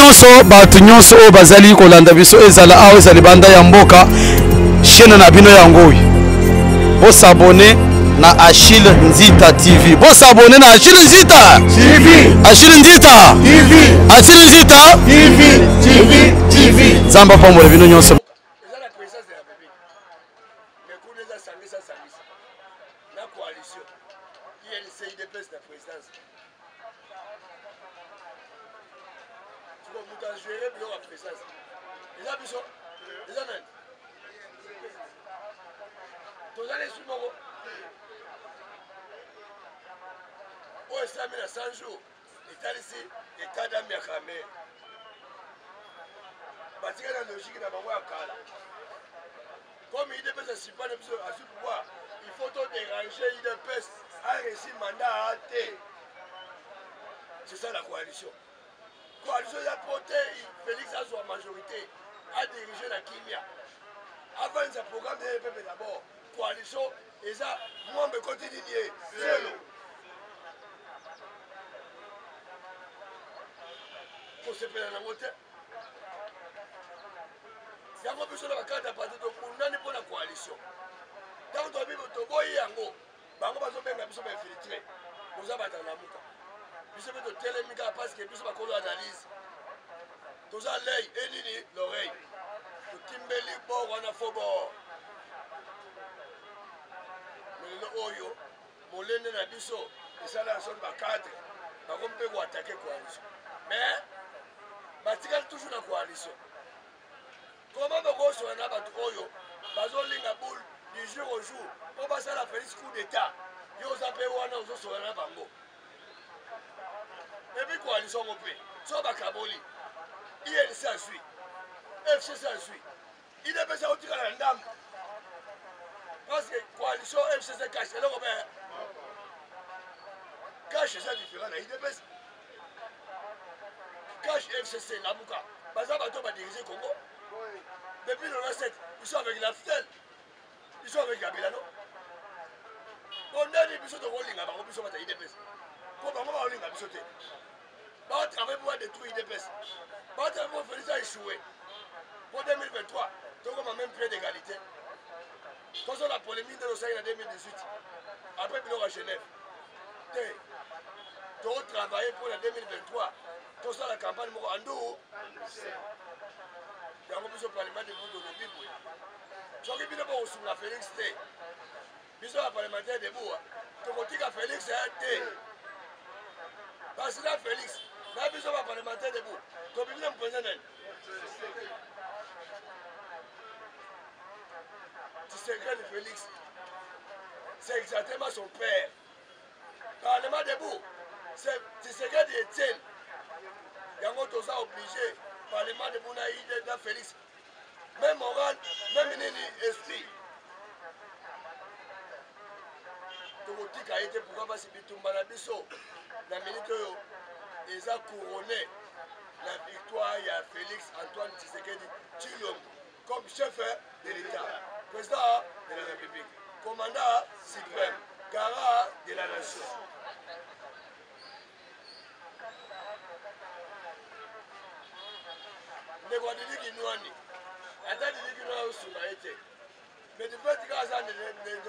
nyonso bato nyonso oyo bazali kolanda biso ezala awa ezali banda ya mboka chaîne na bino yango oyo bosabone na Achille Nzita TV. Bosabone na Achille Nzita TV. Achille Nzita TV. Achille Nzita TV. Zamba pamole bino nyonso. Comme il est si pas de pouvoir, il faut tout déranger, il a réussi mandat à hâter. C'est ça la coalition. Coalition a porté, Félix a sa majorité, a dirigé la Kimia. Avant ce programme de l'EPP d'abord, coalition, et ça, moi je continue. C'est l'eau. Pour se faire la montée. Il y a un peu de carte à partir de pour la coalition. Dans ton bible, tu vois, il y a un mot. Bango bazo benga biso ba infiltré. Nous avons battu la muka. Biso beto télémica parce que biso ba kolo analyse. Tous à l'œil et nini l'oreille. To timbeli bo wana fobo. Mais le oyo, molende na biso, et ça la son ba cadre. Ba kompe ko attaquer coalition. Mais batika toujours la coalition. Comment on se rend à Oyo, Bazolinga boule du jour au jour, pour passer la Félix coup d'État, il y a un peu de temps, Bango. Et puis coalition européenne, soit Bakaboli, ILC a suivi, FCC a suivi, il est besoin de tirer la dame. Parce que coalition FCC cache, c'est l'Européen. Cache, c'est différent, il est besoin. Cache FCC, la Mouka, Baza Bato va diriger Congo. Depuis le 27, ils sont avec la FTEL. Ils sont avec Gabilano. On a dit que nous rolling avant que nous soyons IDPS. Pourquoi nous rolling à Bissoté? On travaille pour détruire IDPS. On travaille pour faire ça échouer. Pour 2023, nous avons même près d'égalité. Quand on a la polémique de l'Océan en 2018, après nous à Genève, nous avons travaillé pour la 2023. Quand on a la campagne en dos. Il y a un peu de parlement de vous de Bible. Je suis venu pour la Félix T. Je suis parlementaire de vous. Tu me dis que Félix est T. Parce que là, Félix, là, je suis parlementaire de vous. Tu me dis que je suis tu sais que Félix, c'est exactement son père. Parlement debout, tu sais que Étienne. Il y a un autre obligé. Parlement de Bounaïde de Félix. Même moral, même esprit. Togotika a été pour avoir si Bitumba la biso. La minute ils ont couronné la victoire à Félix Antoine Tshisekedi Tshilombo comme chef de l'État, président de la République, commandant suprême, garant de la nation. Les voix de Guinouani, la date de Guinouani sur la été. Mais du fait que ça ne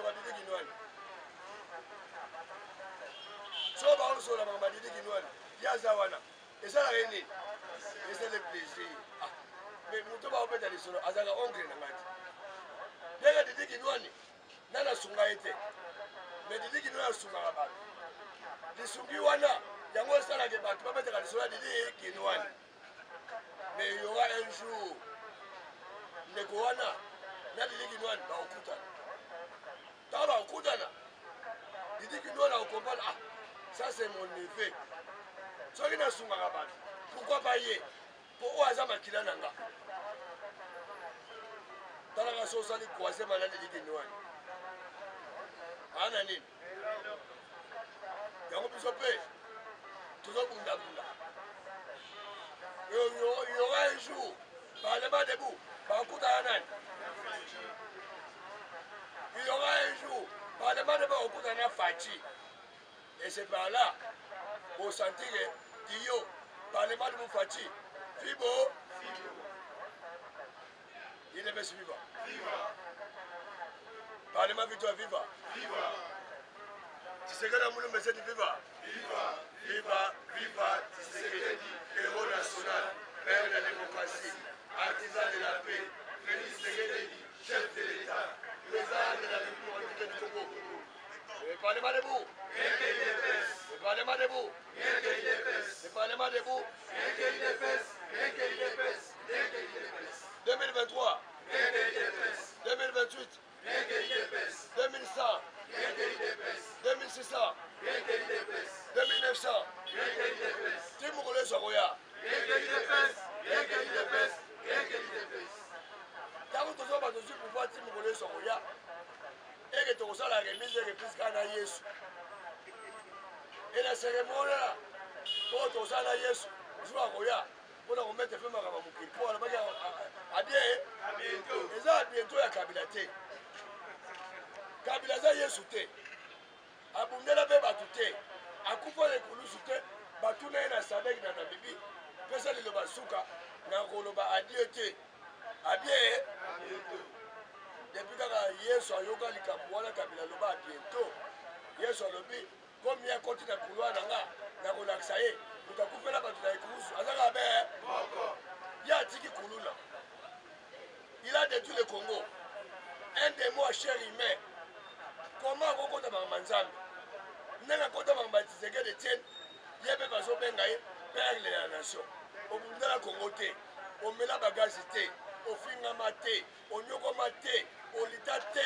voix de Guinouani. Soit par sur la maman de Guinouani, il y a Zawana. Et ça la réunit. Et c'est le plaisir. Mais nous devons pas aller sur le Azara oncle. Il y a des Guinouani, Nana Sunga été. Mais des Guinouani sur la base. Les Sungiwana, il y a un salaire qui va pas mettre à la Guinouani. Mais il y aura un jour, les Goana, Nadine Guinouane, va au Koutana. Dans au Koutana, il dit qu'il doit comprendre, ah, ça c'est mon neveu. Ce qui n'a pas rabat. Pourquoi pas y est? Pour Oazama Kilananga. Dans la race sociale, il croisait malade de Guinouane. Ananin. Il y a un peu de paix. Toujours Bunda Bunda. Il y aura un jour, Parlement debout, Bakoutanan. Il y aura un jour, Parlement debout, Bakoutanan Fachi. Et c'est par là, pour sentir Dio, Parlement debout Fachi, Fibo. UDPS viva. Parlement victoire viva. Tshisekedi Amoulou Mesedi viva. Viva Tshisekedi, héros national, père de la démocratie, artisan de la paix, Félix Tshisekedi, chef de l'État, président de la République du Congo. Le Parlement debout. Le Parlement debout. Le Parlement debout. 2023. 2028. 2100. 2600. 2900. Tim Mongolais Sokoya. Tant que tu as besoin de pouvoir Tim Mongolais Sokoya, et que tu as la remise de plus qu'un Yesu. Et la cérémonie là, pour tu as la Yesu, je vais Koya. Pour nous mettre fin à Mouki. Pour aller à bientôt. Et ça, bientôt, il y a Kabilate. Kabilate, il y a Souté. Abundela be batute akufa le kulu sute batuna na sadek na bibi pesa le basuka na koloba adiete abie depuis que Yesu ayoka likambuana kabila loba bientôt Yesu alobi comme ya continue kulwa nanga na kolakisa ye utakufela batu na ikusu azaka be ya tiki kulula il a détruit le Congo un des mots cher humain. Comment vous comptez dans Manzambe? Nous avons compté dans Tshisekedi de Tien, il y a des personnes qui perdent la nation. Au bout de la Congo, au Mela Bagazité, au Fingamate, au Nyogomate, au Litate,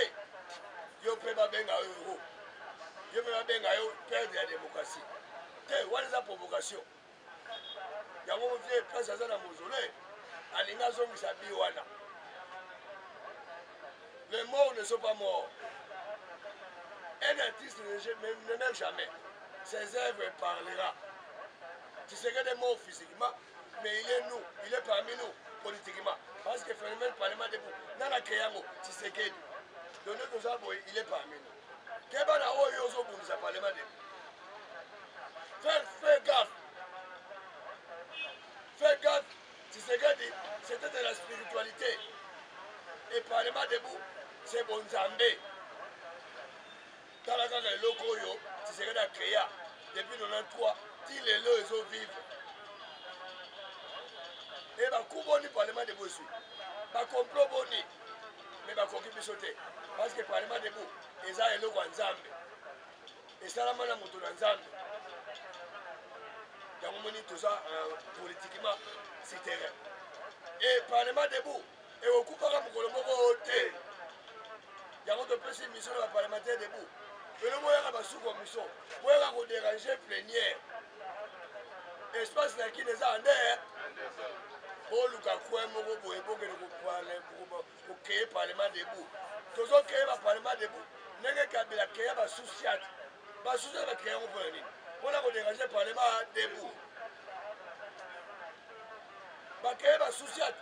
il y a des euro. Il y a des perdre la démocratie. Quelle est la provocation? Il y a un vieux prince à la mausolée, à l'ingazon qui s'habille. Les morts ne sont pas morts. Un artiste ne meurt jamais. Ses œuvres parlera. Tu serais des morts physiquement, mais il est nous, il est parmi nous politiquement. Parce que le phénomène parlement debout, dans la Kéyango, tu sais qu'il il est parmi nous. Qu'est-ce que ça parlement debout? Fais gaffe. Fais gaffe. Tu sais que c'était de la spiritualité. Et parlement debout, c'est bon Zambé. Dans la gang de Lokoyo, tu serais à Créa, depuis 93, il est là, ils ont vivre. Et bah, Kouboni, parlement de Bossu. Bah, complot boni. Mais bah, Koki Bissoté. Parce que parlement de Bou, ils ont le Wanzambe. Et ça, la mana mouton Wanzambe. Il y a un moment tout ça, politiquement, c'est terrain. Et parlement de Bou, et au coup, par exemple, il y a un autre petit mission de parlementaire debout. Et le moyen de sous commission, moyen de déranger plénière. Espace là qui n'est en l'air. Pour le cas où pour créer le parlement debout. Tous autres créer le parlement debout. N'est-ce qu'à la créer la sous-siat. La sous-siat va créer un point. Pour la déranger le parlement debout. Va créer la sous-siat.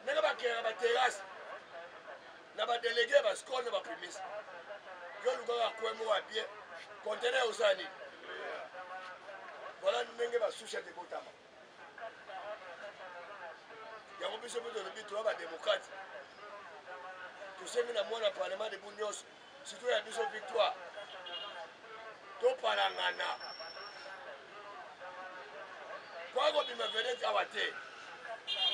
N'est-ce pas créer la terrasse. N'a pas délégué la score de la prémisse. Je ne sais pas bien. Conteneur aux années. Voilà, nous n'avons pas souci de Botama. Il y a un peu de l'habitude à la démocrate. Tout ce qui est dans le parlement de Bounios, surtout il y a une victoire. Tout Palangana. Quoi qu'on me venait à Wate.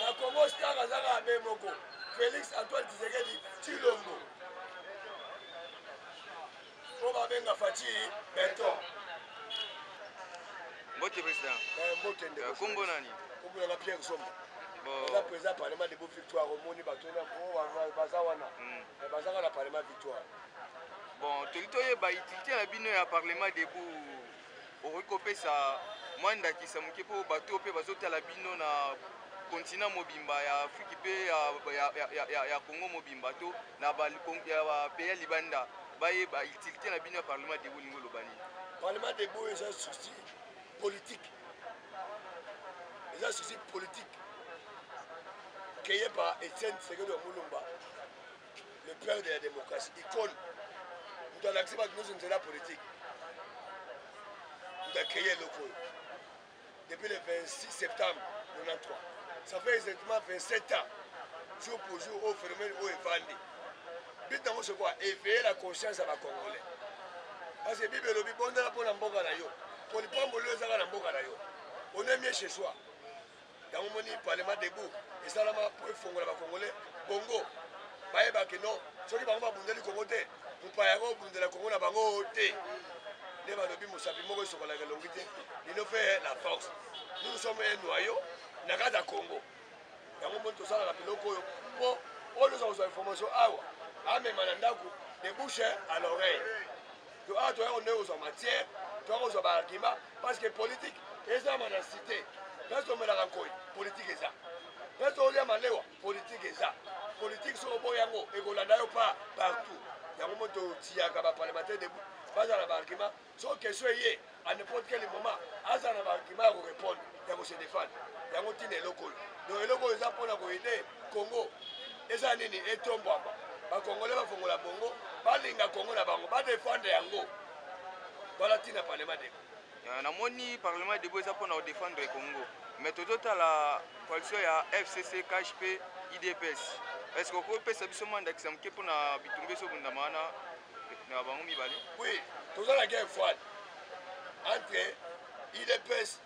La Congo Star Azara Abemoko. Félix Antoine Tshisekedi Chilombo. On benga Fati Beton. Mbote président. Kombo nani? Kombo na Pierre Sombo. Bon. La président parlement de victoire au Moni Batona pour Bazawana. Bazanga la parlement victoire. Bon, tolitoye ba utilité na bino ya parlement debout. Orikope sa mwanda kisamuke po bato pe bazotala bino na continent mobimba ya Afrique pe ya Congo mobimba to na ba pays libanda. Baye ba utilité na bino parlement debout ningo lobani. Parlement debout est un souci politique. C'est un souci politique créé par Etienne Tshisekedi Mulumba, le père de la démocratie, icône. Nous avons accepté que nous sommes la politique. Nous avons créé le coup depuis le 26 septembre 1993. ça fait exactement 27 ans, jour pour jour, au phénomène où est vendu. But dans ce quoi, éveiller la conscience à ma Congolais. Parce que Bible est bon pour la mboka na yo. Pour les pommes bleues à la mboka na yo. On est mieux chez soi. Dans mon parlement debout, et ça là pour fondre la Congolais, bongo. Baye que non, ceux qui vont pas bounder le Congo, vous pas bounder la Congo na bango té. Les balobi musabi moko sur la longité, il nous fait la force. Nous sommes un noyau, na kata Congo. Dans mon monde tout ça la piloko pour on nous a information awa. Ame manandaku de bouche à l'oreille. Donc ah toi on est aux matières, toi aux arguments parce que politique et ça m'a cité. Reste on me la rancouille, politique et ça. Reste on a malewa, politique et ça. Politique sur boyango et golanda yo pas partout. Dans mon monde tia kaba parlementaire debout. Pas dans l'argument, sauf que soyez à n'importe quel moment, à un argument pour répondre, il y se défendre. Il y a un petit local. Donc le local est pour aider Congo. Et ça n'est pas tombe. Les Congolais vont la Bongo, pas les Congo la Bango, pas défendre Yango. Voilà le parlement de Namoni parlement de Boisa pour défendre le Congo. Mais tout la coalition ya FCC, KHP, IDPS. Est-ce que vous pouvez savoir d'exemple pour na bitumbe so bundamana na bango mibali? Oui, tout ça la guerre froide entre IDPS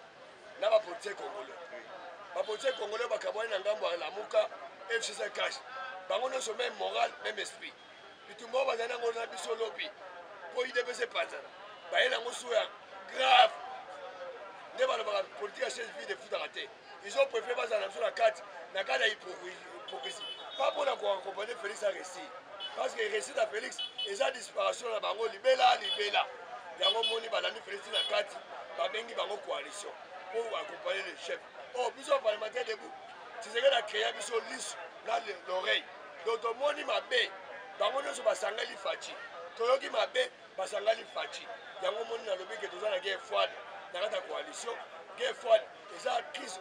na ba politique congolais. Ba politique congolais ba kabwana na ngambo ya Lamuka FCC cash. Bango no même moral, même esprit. Bitumbo ba zana ngona biso lobi. Pour IDPS patana. Ba yena ngosu ya grave. Ne ba ba politique à chaise vie de foot raté. Ils ont préféré ba zana sur la carte na kada hypocrisie. Pas pour accompagner Félix à récit. Parce que récit à Félix, et sa disparition à Bango, libéla. Il y a un moment où Félix à 4, il y a une coalition pour accompagner le chef. Oh, plus on parlementaire debout. C'est ce qu'on a créé, plus on lisse l'oreille. Donc, tout le monde m'a bé. Bango ne se passe pas Sangali Fachi. Tout le monde m'a bé, Sangali Fachi. Il y a un moment où on a que tout ça, la guerre froide dans la coalition. Guerre froide. Et ça, crise,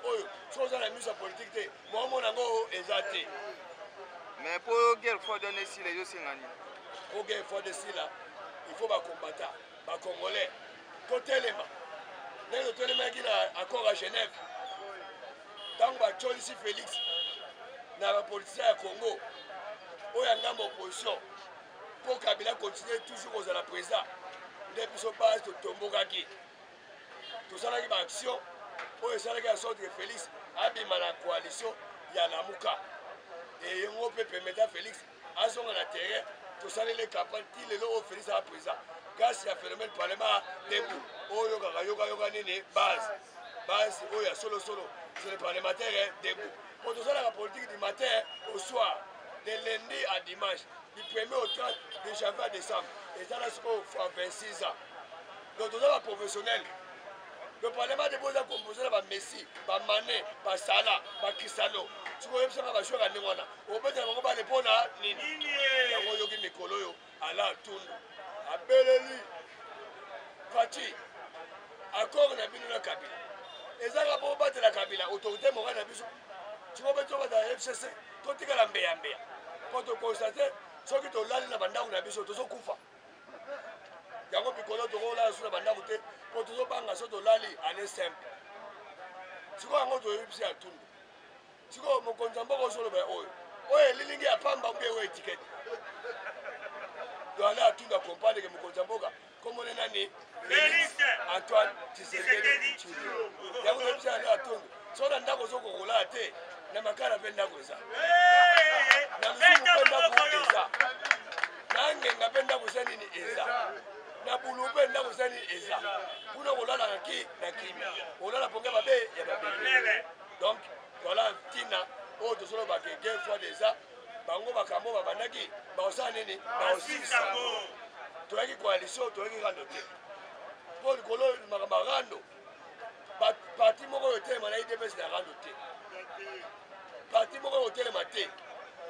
si on a la mise en politique, moi, on a exalté. Mais pour guerre froide donner si les gens pour guerre froide ici là, il faut combattre, les Congolais. Tout élément. Nous élément qui est encore à Genève. Tant que ici Félix, dans la politique à Congo, où il y a une opposition, pour Kabila continuer toujours aux la président, depuis son base de Tombogaki. Tout ça qui est action, où il y a une sorte de Félix, abîme la coalition, il y a la Mouka. Et on peut permettre à Félix, à son terrain, tout ça les capables, il est là où Félix à présent. Grâce à un phénomène parlement debout, où yoga nene base, où il y a solo, c'est le parlementaire debout. Pour tout ça, la politique du matin au soir, de lundi à dimanche, du 1er au 30, de janvier à décembre, et ça là, c'est 26 ans. Donc tout ça, la professionnel. Le parlement debout est composé par Messi, par Mané, par Salah, par Cristiano. Tu vois, ça va jouer à Néwana. Au bout d'un moment, on va répondre à Nini. Il y a un yogi Mikolo, Allah, Toun, Abeleli, Fati, accord on a vu la Kabila. Et ça va pour battre la Kabila, autorité morale, tu vois, tu vas dans la FCC, tu vas dans la Mbéa. Quand tu constates, ceux qui t'ont lâché la bande, on a vu sur tout ça, Koufa. Il y a un Mikolo, tu vas sur la bande, pour tout ça, on a sur le lali, année simple. Tu vois, on a vu à Toun. Tu vois, mon contemporain sur le bain, lilingi à Pamba, on a étiquette. Donc là, tout le monde comprend que mon contemporain, comme on est né, Félix, Antoine, Tshisekedi, il y a un peu de à tout. Si on a un peu de temps, on a un peu de temps, on a un peu de temps, on a un peu de temps, donc voilà Tina au de solo ba guerre fois déjà bango bakambo babandaki ba osanene ba osisa to yaki coalition to yaki rando te pour kolo makambarando ba parti moko yote mana IDPS na rando te parti moko yote mate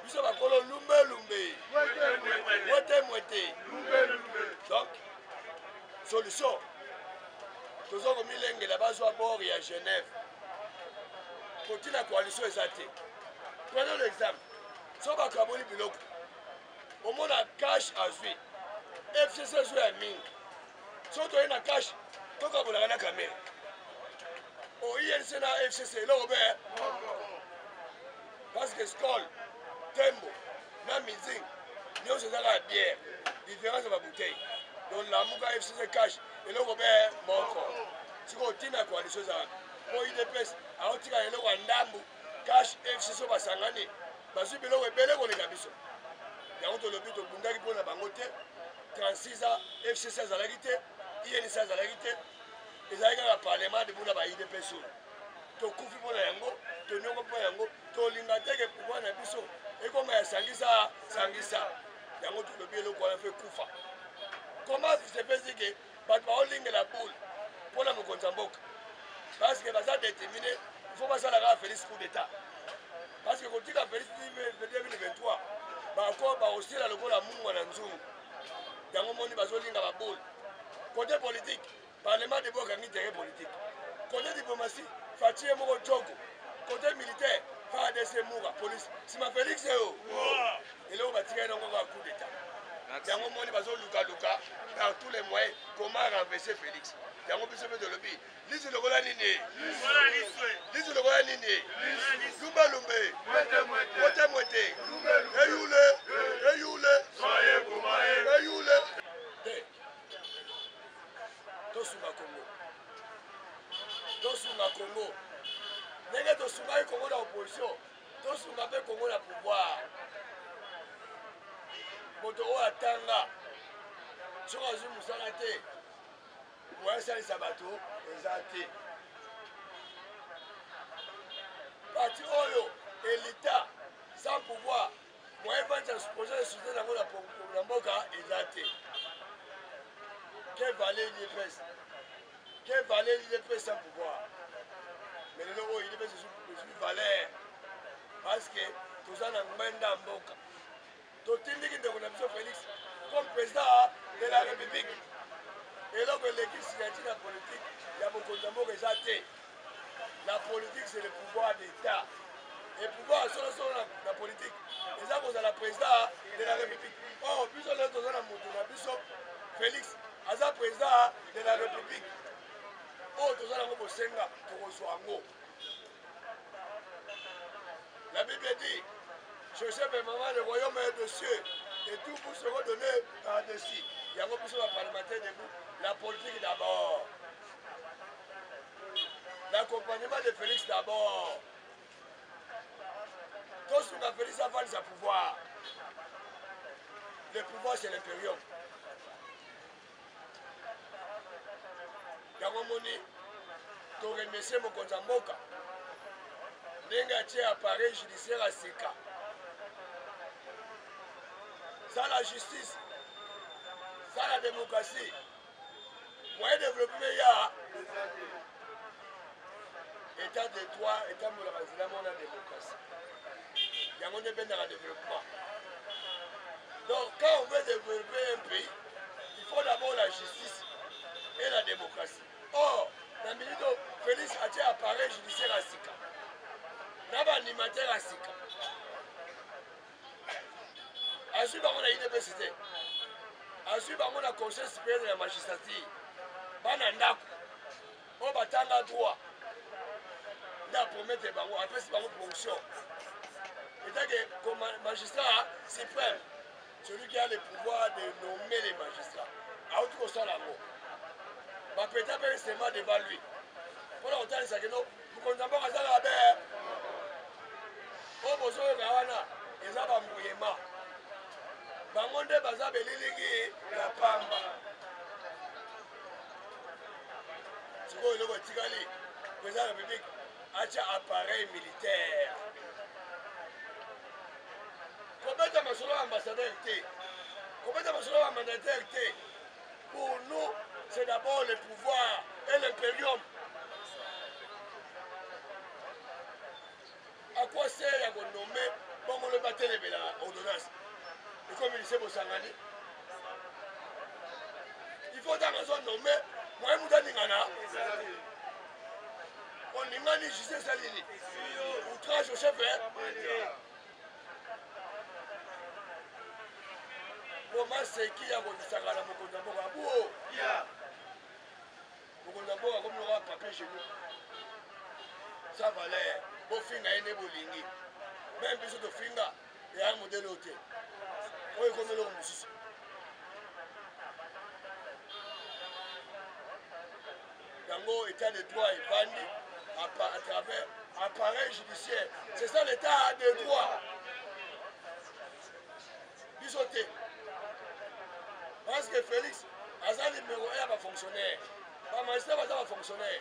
biso ba kolo lumbe donc solution toujours comme milenge la base à bord et à Genève. Pour la coalition est. Prenons l'exemple. Si on va Kaboli Biloko, au moins la cash à suivre. FCC joue à mine. Si on a cash, on va la caméra. Au INC na FCC, là, Robert. Skol, Tembo, na Mizing, nous sommes à la bière, différence de ma bouteille. Donc la Mouka FCC cash, et le Robert Moko. Si on tient à quoi les choses à pour IDPS, à Otika et le Wandambu, cash FCC va s'engager. Parce que le rebelle on est cabisso. Il y a un autre lobby de Bundaki pour la bangote, 36 ans, FCC à la réalité, INC à la réalité, et ça y est, le Parlement de Bundaba IDPS. To kufi pour yango, to nyoko pour yango, to lingateke pouvoir na biso. Et comme il sangisa, yango tout le bien le quoi fait kufa. Comment se fait que Batma Holding la boule pour la Mokonzamboka? Parce que ça déterminé, il faut pas ça la Félix coup d'État. Parce que quand tu as Félix 2023, encore aussi la logo la Mungu na Nzungu. Yango moni bazolinga la boule. Côté politique, Parlement de Boka ni terrain politique. Côté diplomatie, Fatie Moko Djogo. Côté militaire, FADC Moura, police. Si ma Félix est où? Et là, on va tirer un coup d'État. Yango moni bazo luka par tous les moyens comment renverser Félix. Yango biso de lobby. Lise le gola nini. Lise le gola nini. Lumba lumbe. Moite. Eyule. Soye bumaye. Eyule. Tosunga Congo. Nenge tosunga Congo na opposition. Tosunga pe Congo na pouvoir. Moto o atanga. Soka zu musala te. Moya salisa bato eza te. Parti oyo elita sans pouvoir. Moya vanja supposé soutenir nango na mboka eza te. Quelle valeur l'IDPS? Quelle valeur l'IDPS sans pouvoir? Mais le logo l'IDPS c'est valeur. Parce que tout ça n'a pas mboka. Totindiki de Konamiso Félix comme président de la République. Et là, l'équipe signature de la politique, il y a beaucoup de mots résaltés. La politique, c'est le pouvoir d'État. Et le pouvoir, c'est la politique. Et ça, vous avez le président de la République. Oh, puis on est dans la moto, Félix, à ça, président de la République. Oh, tout ça, on Senga, pour reçoit un mot. La Bible dit, cherchez vraiment le royaume des cieux, et tout vous sera donné par-dessus. Il y a un peu de parlementaire debout. La politique d'abord. L'accompagnement de Félix d'abord. Tout ce que Félix a fait, c'est pouvoir. Le pouvoir, c'est l'impérium. Yangomoni, tu remercies mon Konzamboka. Nenga tient appareil judiciaire à Sika. Ça, la justice. Ça, la démocratie. Moyen de développement, il y a état de droit, état de la démocratie. Il y a un développement. Donc, quand on veut développer un pays, il faut d'abord la justice et la démocratie. Or, dans le milieu, Félix a été appareil judiciaire à Sika. N'a pas animateur à Sika. Ensuite, on a l'université. Ensuite, on a le conseil supérieur de la magistrature. Banandako. On va attendre droit. On a promis de bango. Après, c'est une fonction. Et tant que comme magistrat suprême, celui qui a le pouvoir de nommer les magistrats. À autre chose, la mort. Ma peut-être pas seulement devant lui. Pour l'entendre, c'est que nous condamnons à ça la baie. Au besoin de Gawana, ils ont un mouvement. Bangonde baza beliligi la pamba. Siko le Tikali, président de la République, a un appareil militaire. Combien de masolo ambassadeur était? Combien de masolo mandataire était? Pour nous, c'est d'abord le pouvoir et l'impérium. À quoi sert à nommer bon le bâtiment de l'ordonnance? Et comme il sait Bossangani, il faut dans la zone nommée, moi je vous dis, on n'y m'a ni justice salini. Outrage au chef. Comment c'est qui a voulu ça à la Mokonzamboka? Mokonzamboka comme le papier chez nous. Ça valait. Bon fin à une bolingi. même biso tofinga eya modele oyo te oyo ekomi eloko mosusu yango état de droit evandi à travers appareil judiciaire. C'est ça l'état de droit. Bisoté. Parce que Félix, Azal numéro 1 va fonctionnaire. Pas magistrat va fonctionnaire.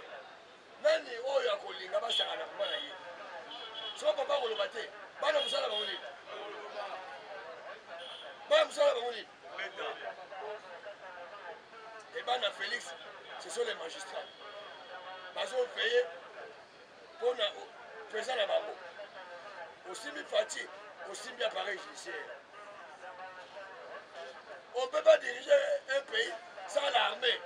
Nani oyo akolinga basanga na kuma na ye. So papa ko lobate. Bana musala ba ngoni. Bana musala ba ngoni. Et bana Félix, ce sont les magistrats. Parce qu'on paye pour le président de Bango. Aussi bien Fatih, aussi bien appareil judiciaire. On ne peut pas diriger un pays sans l'armée.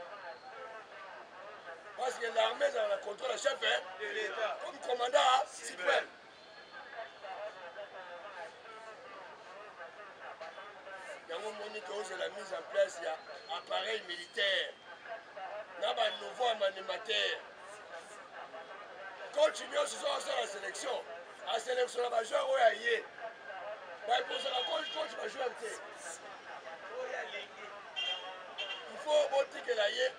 Parce que l'armée, c'est le contrôle chef de l'État, comme commandant suprême. Il y a un moment où la mise en place, il y a un appareil militaire. Il y a un nouveau animateur. Continuons ce soir sur la sélection. La sélection, on va jouer au Yaye. Pour ça, coach va jouer un thé. Il faut dire que l'Aye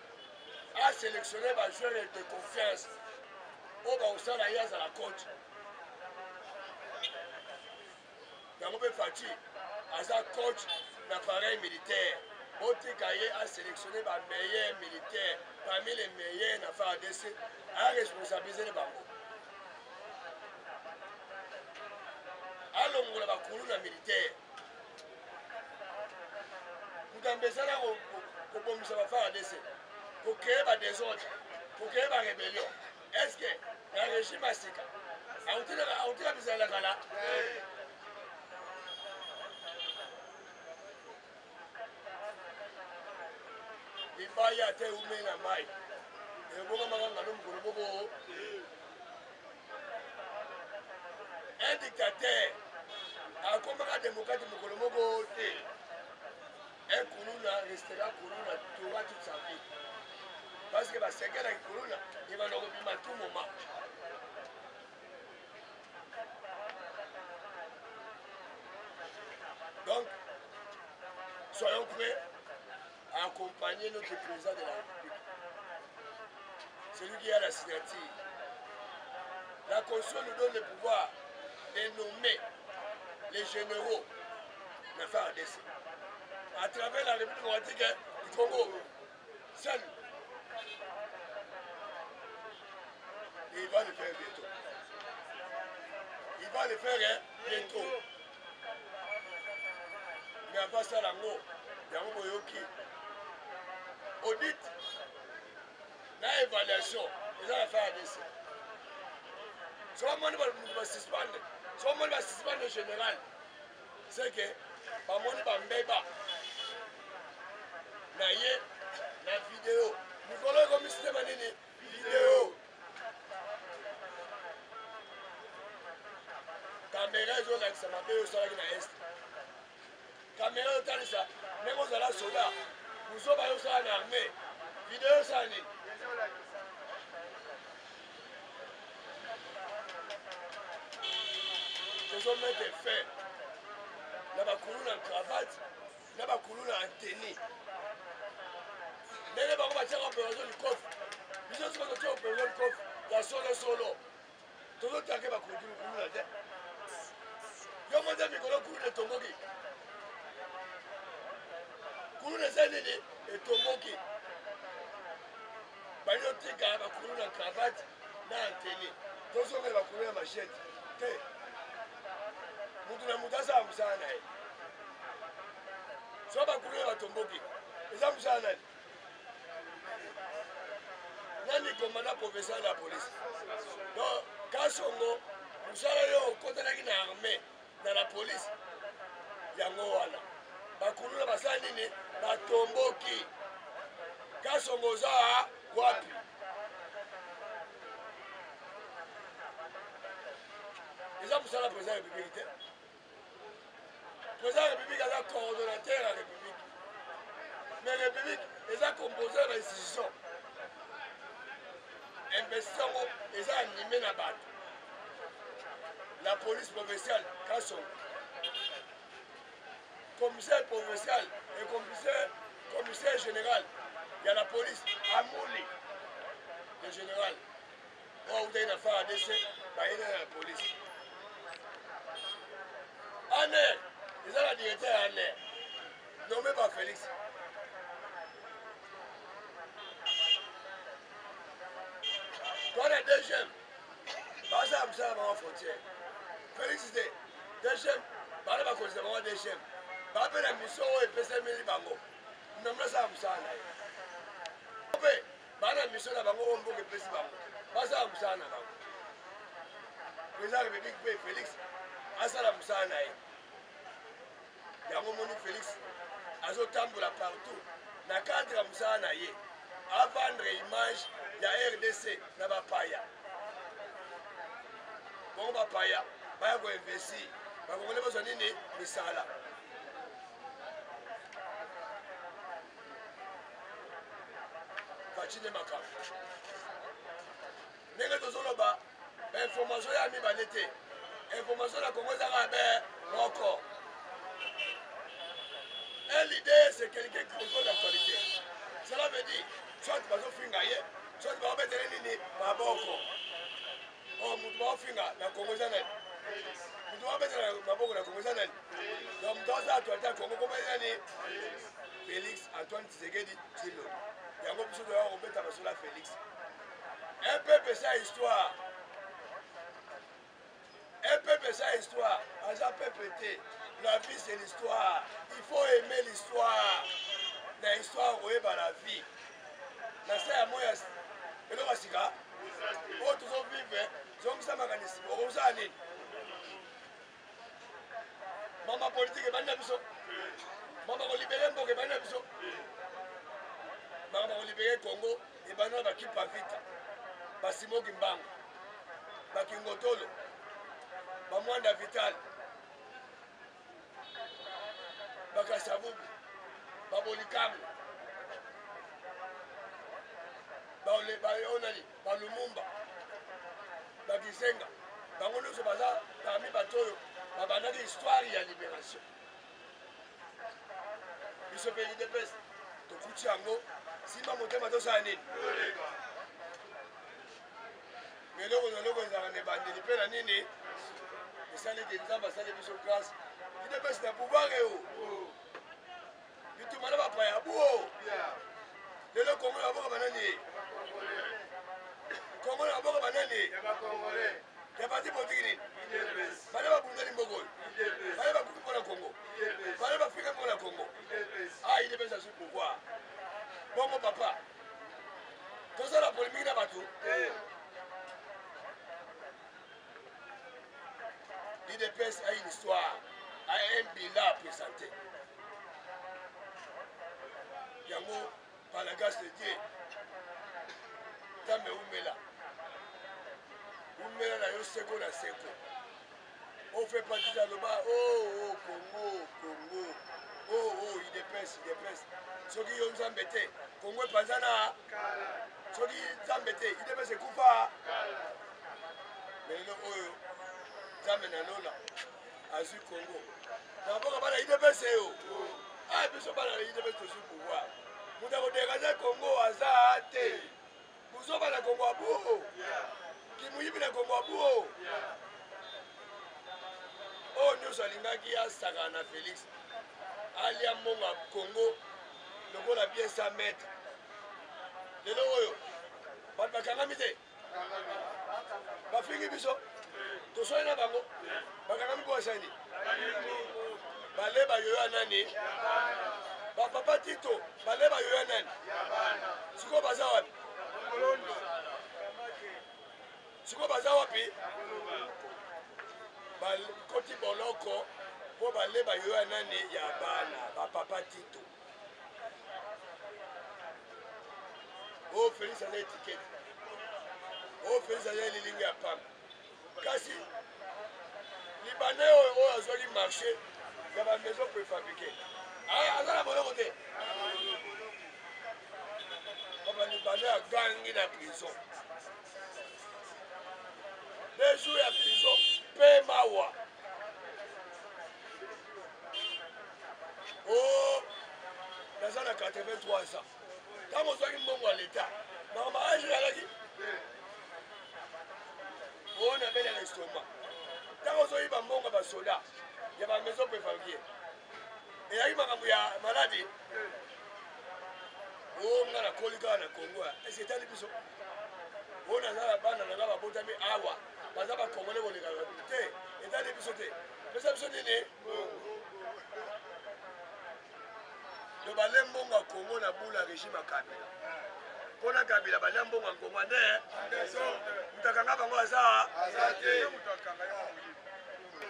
a sélectionné un joueur de confiance. On va aussi la à la coach. Dans mon Fatih, un coach d'appareil militaire. Otikaye a sélectionné un meilleur militaire parmi les meilleurs d'affaires ADC a responsabilisé les banques. Alors, on va courir le militaire. Nous avons besoin de faire ADC pour créer des désordre, pour créer des rébellion. Est-ce que le régime a séqué? On a besoin de la gala. Il va y avoir un maille. Un dictateur a comme un démocrate un Koulouna restera Koulouna toute sa vie. Parce que c'est quelqu'un avec Koulouna, il va le revenir à tout moment. Donc, soyons prêts à accompagner notre président de la République. Celui qui a la signature. La Constitution nous donne le pouvoir de nommer les généraux de l'affaire ADC. À travers la République démocratique du Congo. Seul. Et il va le faire bientôt. Il va le faire bientôt. Mais avant ça, l'ango, il y a un moyoki. Audit, la évaluation, ils ont l'affaire ADC. Soit moi, je vais suspendre. Soit moi, je vais suspendre le général. C'est que, par mon bamba. Na ye, na vidéo. Nicolas comme système anini vidéo. Caméra ils ont l'accès à ma paix au salaire na est. Caméra au tal ça. Même aux ala soldats. Nous sommes au salaire na armée. Vidéo ça ni. Ils ont mis des faits. Là-bas, coulou en cravate. Là-bas, coulou en tennis. Mais les gens qui ont opération du coffre, ils ont opération du coffre, il y a solo. Tout le monde qui a couru la tête. Il y a un monde qui a couru le tomboki. Couru le zénini et tomboki. Il y a un petit qui a couru la cravate, dans la télé. Tout le monde a couru la machette. Nous avons dit ça à Moussana. Si on a couru la tomboki, ils ont Moussana. Nani commandant professeur de la police. Donc, quand Songo, nous allons côté de l'armée, dans la police, il y a un wana. Bakulu na basani ni batomboki. Quand Songo za wapi. Ils ont ça la président de la République. Le président de la République est un coordonnateur de la République. Mais la République est un composé de l'institution. Investissons, ils ont animé la batte. la police provinciale Kasson, commissaire provincial et commissaire général, il y a la police Amouli, le général. Oh, vous avez une affaire à décès, il y a la police. Anne, ils ont la directeur Anne, nommé par Félix. Toi, le deuxième, ça me sert à ma frontière. Félix était deuxième, je ne sais pas si c'est deuxième. Je vais la mission et PCM Bango. Je ne sais pas si c'est ça. Je vais la mission de Bango et PCM Bango. Je ne sais pas si c'est ça. Le président de la République Félix, je ne sais pas si c'est ça. Il y a un moment où Félix a partout. Dans le cadre de ça, à vendre l'image, il y a RDC, il y a Paya. Bon, Paya, il y a investi. Il y a besoin de Misala. Fachine Makam. Nenge tozoloba, information ya mi balete. Information la Congo Zarabe, encore. Et l'idée, c'est quelqu'un qui contrôle l'actualité. Cela veut dire, soit tu vas au fingaye, soit tu vas mettre les lignes par boko. Oh, tu vas au finga, la Congo Zanel. Tu vas mettre la boko, la Congo Zanel. Donc, dans ça, tu as dit, Congo Zanel. Félix Antoine Tshisekedi Tshilo. Il y a un peu de gens qui ont fait Félix. Un peuple, c'est l'histoire. Un peuple, c'est l'histoire. Un peuple, la vie, c'est l'histoire. Il faut aimer l'histoire. Dans l'histoire, on voit la vie. Dans ça, moi, il y a un sika. Oh, tous les vivants, ils ont ça mécanisme. On va ça. Maman politique est banne biso. Maman libéré Mboke banne biso. Maman libéré Congo et banne ba kipa vita. Ba Simo Kimbangu. Ba Kingotolo. Ba Mwanda Vital. Ba Kasavubu. Ba Bolikamu. Ba Onani. Ba Lumumba. Ba Gisenga. Bango nyonso baza parmi bato oyo babandaki histoire ya libération. Biso mpe UDPS tokuti yango simba motema tosala nini eloko na eloko ezalaka na ebandeli mpe na nini esaliki nzambe asali biso grâce UDPS na pouvoir eo bituma na bapaya buo lelo kongo na baboka banani kongo na baboka banani ya parti politique nini bale babundeli mbokoyo bale bakuki mpo na kongo bale bafrika mpo na kongo ah UDPS azwi pouvoir bongo papa tozala polémique na bato UDPS a une histoire, a un bilan à présenter. Yango, par la grâce de Dieu, Dame Oumela. Oumela na yo seko na seko. On fait partie de l'Oba, oh, Congo, Congo. Oh, UDPS. Soki yo nzambete, Congo panzana. Soki nzambete, UDPS kufa. Mais non, oh, Zame na lola azwi Congo. Na boka bana UDPS yo. Ah biso bana UDPS tosu pouvoir. Muta ko dégager Congo aza te. Buso bana Congo abu. Kimuyibi na Congo abu. Oh nyonso alingaki asaka na Félix. Alia monga Congo lokola bien 100 mètres. Lelo oyo. Bato bakangami te. Bafingi biso. Tosoye na bango bakangami kwa sani baleba yoyo nani papa Tito baleba yoyo nani siko baza wapi koti boloko po baleba yoyo nani ya bana papa Tito oh Félix aza étiquette oh Félix aza lilingi ya pamba kasi libanais oyo azwaki marché ya bamaison préfabriqué aza na boloko te papa libanais agangi na prison 2 jours ya prison mpe mawa o naza na 83 ans ntango ozwaki mbongo ya leta makambo agiralaki o nabelaka estoma ntango ozoyiba mbongo ya basoda ya bamaison préfamilier eyaki makambo ya maladi o nga nakoli kaka na kongo ese etali biso o naza na bana nanga babotami awa baza bakongole koleka te etali biso te pesa biso nini to bale mbongo ya kongo na bula régime ya kabila mpona kabila bale mbongo ya kongo nde mutakanga bango aza te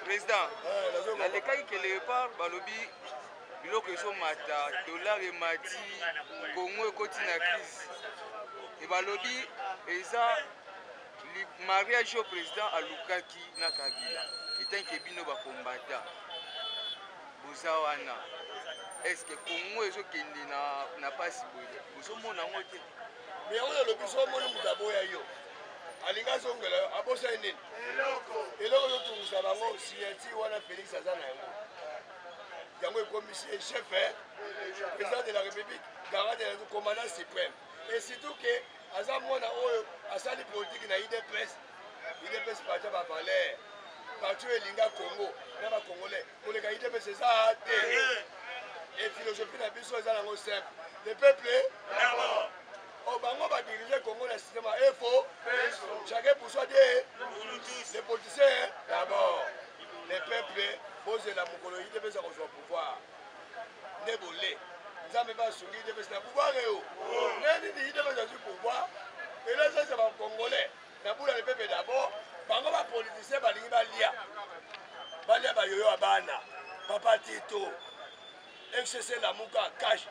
président nalekaki quelque part balobi biloko ezomata dollar emati kongo ekoti na crise e balobi eza mariage oyo président alukaki na kabila etanke bino bakombata boza wana estce kongo ezokende na pasi boye bozomona yango te me yango nalobi so omoni moto aboya yo alingi azongela abosai nini eloko ezotungisa bango signature wana félix aza na yango yango ekomisi chef président de la république garant de la commandant suprême et surtout ke aza mwana oyo asali politique na idps parti ya bavaler parti oyo elinga congo na bacongolais koleka idps eza te et philosophie na biso eza nango simple le peuple d'abord o bango badirige congo na système ya efo chacun pour soi de les politiciens d'abord le peuple bozela mokolo idps akozwa pouvoir nde bole nzambe basungi idps na pouvoir eyo neni idps azwi pouvoir elesese bacongolais na bula le peuple d'abord bango bapoliticien balingi balia bayoyo ya bana papa tito fcc lamuka cash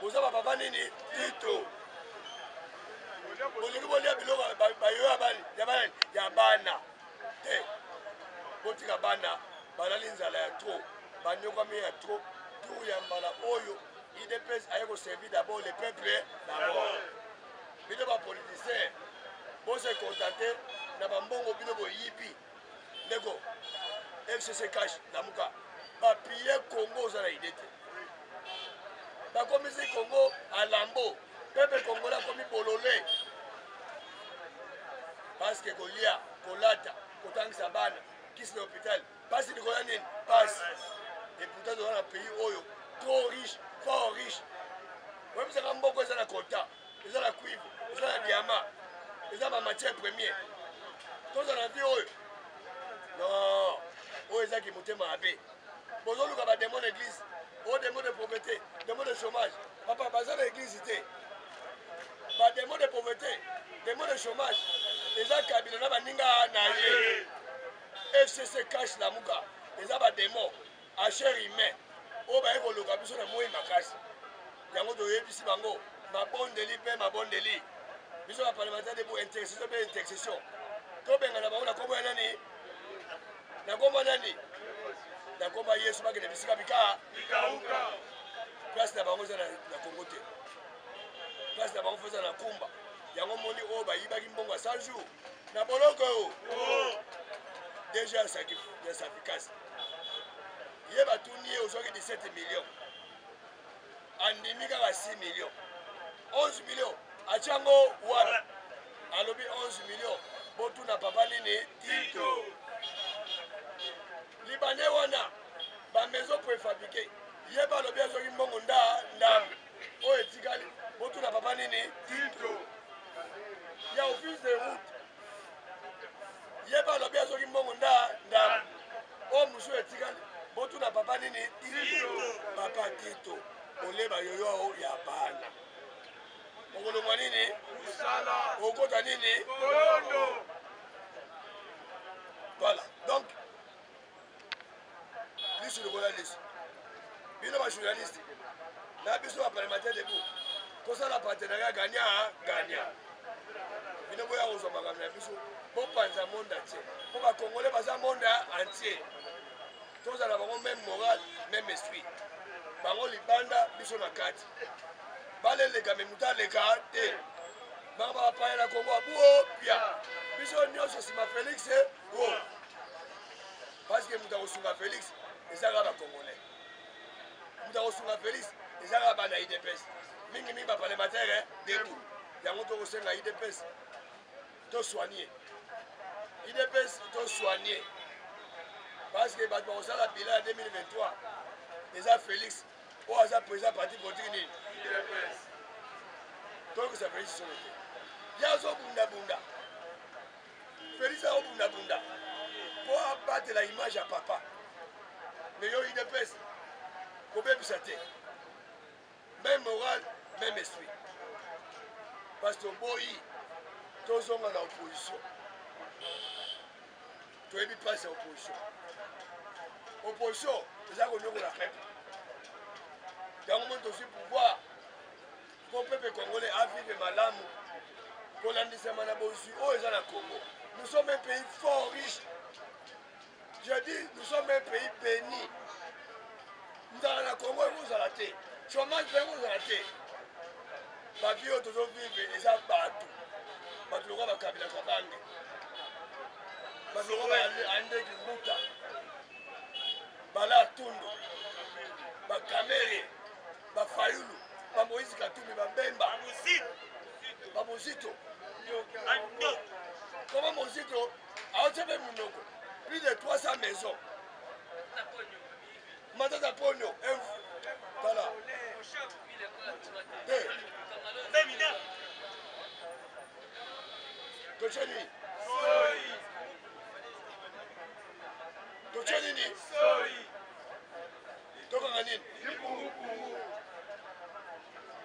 boza bapapa nini tito bolingi bolia biloko bayoyo ya bana te botika bana balali nzala ya tro banyokwami ya tro tour ya mbala oyo idps aye koservi d'abord le peuple d'abord bino bapoliticien bose contente na bambongo bino boyibi ndeko fcc cash lamuka bapille congo oza na ide te bakomisi congo alambo peuple congolais akomi bolole parce que kolia kolata kotangisa bana kisi na hôpital pasi likoya nini pasi et pourtant toza na pays oyo trop riche fort riche oyebisaka mboko eza na coltan eza na cuivre eza na diamant eza bamatière première toza na vie oyo non oyo ezaki motema mabe bozoluka bademo na église oyo demo de pauvreté demo de chômage papa baza na église te bademo de pauvreté demo de chômage eza kabila na baninga na ye fcc cash lamuka eza bademo acher humain oyo baye koluka biso na moi makasi yango toyebisi bango mabondeli mpe mabondeli biso baparlementaire de bo intercession mpe intercession tobengana bango na kombo ya nani na kombo ya nani na kombo ya yesu bakende bisika bikauka place na bango eza na kongo te place na bango fo eza na kumba yango moni oyo bayibaki mbongo ya 100 jours na boloko oyo déjà ya safikasi ye batuni ye ozwaki 17 millions andimi kaka 6 millions 11 millions atiango wana alobi 11 millions botuna papa nini tito libane wana bamaison préfabriqué ye balobi azwaki mbongo ndambe oyo etikali botuna papa nini tito ya office de route ye balobi azwaki mbongo ndambe oyo mosu etikali botuna papa nini tito papa tito oleba yoyo ya bana okolongwa nini okota nini voilà donc lisu lokola lisu bino bajournaliste na biso baparlementaire debout tosala partenariat gagnant bino boya kozwa makambo na biso bopanza monde entier mpo bacongolais baza monde entier tozala bango même moral même esprit bango libanda biso na kati baleleka me moto aleka te bango bapaya na kongo abuo pia biso nyonso nsima félix o parce que moto akosunga Félix ezaka bacongolais moto akosunga Félix ezaka bana IDPS mingi baparlementaire debout yango tokosenga IDPS tosoigner IDPS tosoigner parce que bato bakosala bilan ya 2023 eza Félix oyo aza président parti politique nini tokesa Félix solo te ye azobundabunda Félix azobundabunda mpo abatela image ya papa mais yo IDPS kobebisa te même moral même esprit parce que boyi tozonga na opposition toyebi mpasi ya opposition eza konyokola peuple yango mo tozwi pouvoir mpo peuple congolais avive malamu kolandisama na bozwi oyo eza na Congo. Nous sommes un pays fort riche. Je dis, nous sommes un pays béni. Dans la Congo, vous allez rater. Chômage, vous allez rater. Ma vie, toujours vivre, et ça, partout. Ma vie, on va Kabila Kabange. Ma vie, on va Ande Kimuta. Bala Tundu. Ma Kamere. Ma Fayulu. Ma Moïse Katoumi. Ma Bemba. Ma Mosito. Comment Mosito a obtenu plus de 300 maisons. Madame Pogno, voilà. Tocheni. Tocheni ni. Tokanganin.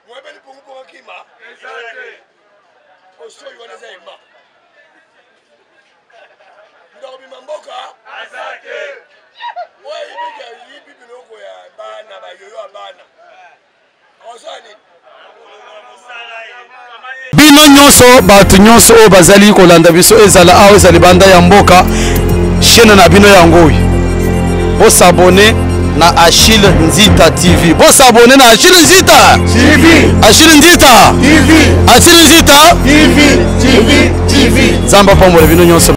Mwebe ni pungu pungu kima. Exactly. Osoyi waneza ima. Ndako bimamboka. Azake. Oye yibi biloko ya bana bayoyo abana. Osani. Bino nyonso batu nyonso oyo bazali kolanda biso ezala awa ezali banda ya mboka chaîne na bino ya ngoi. Bosabone na Achille Nzita TV. Bosabone na Achille Nzita TV. Achille Nzita TV. Achille Nzita TV. Zamba pamole bino nyonso.